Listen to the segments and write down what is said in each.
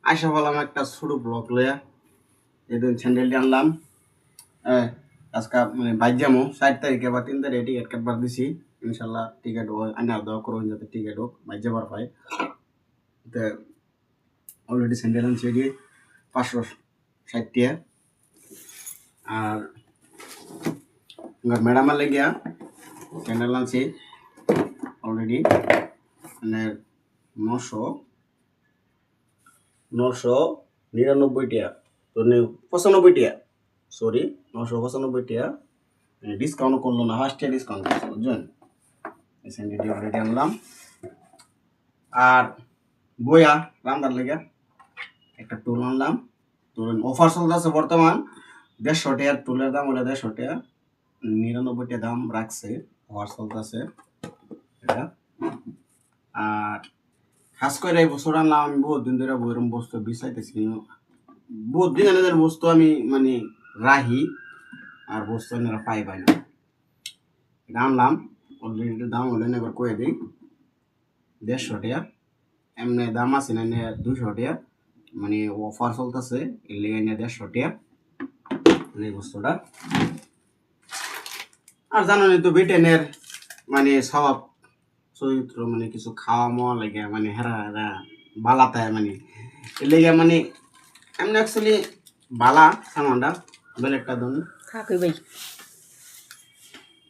আইসা বললাম একটা ছোট ব্লক লইয়া এদিন স্যান্ডেল আনলাম। আজকে মানে বাইর যাবো 4 তারিখে বা 3 তারিখে টিকিট কাটবার দিছি। ইনশাল্লাহ টিকিট আনা দেওয়া করুন যাতে টিকিট হোক বাইর যাবার পাই। তো অলরেডি স্যান্ডেল আনছি এটি 560 টাকা। আর ম্যাডামার লেগিয়া স্যান্ডেল আনছি অলরেডি মানে 999 টাকা, তো 95 টাকা, সরি 995 টাকা। ডিসকাউন্ট করলো না, ফার্স্ট ইয়ার ডিসকাউন্ট করছে বুঝছেন। এই স্যান্ডেলটি অলরেডি আনলাম। আর বইয়া রান্নার লেগে একটা টুল আনলাম। টুল অফার চলতেছে বর্তমান 150 টাকার টুলের দাম হলো 150 টাকা, 99 টাকা দাম রাখছে, অফার চলতেছে এটা। আর খাস করে এই বছর আনলাম আমি বহুত দিন ধরে বইরম বস্তু বিচাইতেছি, বহুত দিন এদের বস্তু আমি মানে রাহি আর বস্তু এনারা পাই না। এটা আনলাম অলরেডি, দাম হলো এবার কয়ে দিই 150 টাকা। এমনি দাম আছে না 200 টাকা, মানে অফার চলতেছে এর লেগে 150 টাকা এই বস্তুটা। আর জানেন তো ব্রিটেনের মানে স্বভাব চরিত্র, মানে কিছু খাওয়া মাওয়া লাগে মানে হেরা হেরা বালাতায় মানে এর লেগে মানে এমনি অ্যাকচুয়ালি বালা সামানটা বেলেটটা ধরুন থাকই ভাই,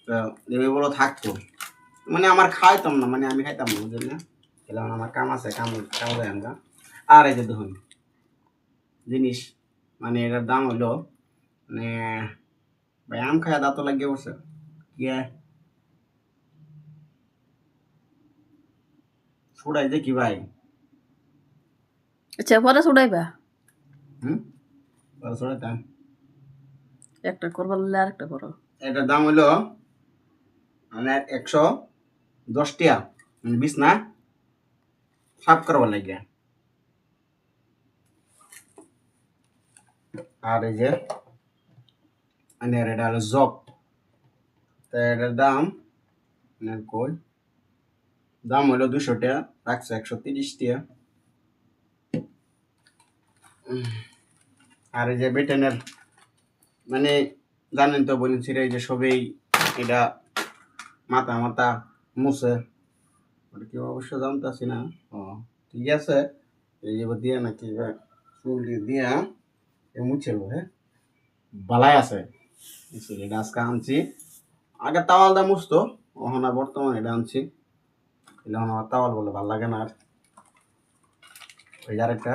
তো এভাবে বলো থাকতো, মানে আমার খাইতাম না, মানে আমি খাইতাম না বুঝলেন না, এলাম আমার কাম আছে, কাম যায় আমরা। আর এই যে দেখুন জিনিস, মানে এটার দাম হলো মানে ভাই আম খায় দাঁত লাগিয়ে বসে কি ছুড়াই যে কি ভাই। আচ্ছা পরে ছুটাইবা ছুড়াইতাম, একটা করবার হলে আরেকটা করো। এটার দাম হলো মানে 110 টাকা, মানে বিছনা সাফ করবার লাগে। আর এই যে মানে এটা হলো জগ, তো এটার দাম কই দাম হলো 200 টাকা, রাখছে 130 টাকা। আর এই যে ব্রিটেনের মানে জানেন তো বলেছি এই যে সবেই এটা মাথা মাথা মুছে, ওটা কি অবশ্য জানতেছি না। ও ঠিক আছে, এই যে দিয়ে নাকি চুল দিয়ে মুছে হ্যাঁ বালাই আছে। এটা আজকে আনছি, আগে তাওয়াল দা মুছতো, ওখানে বর্তমানে এটা আনছি। এটা আমার তাওয়াল বলে ভালো লাগে না। আর ওই আরেকটা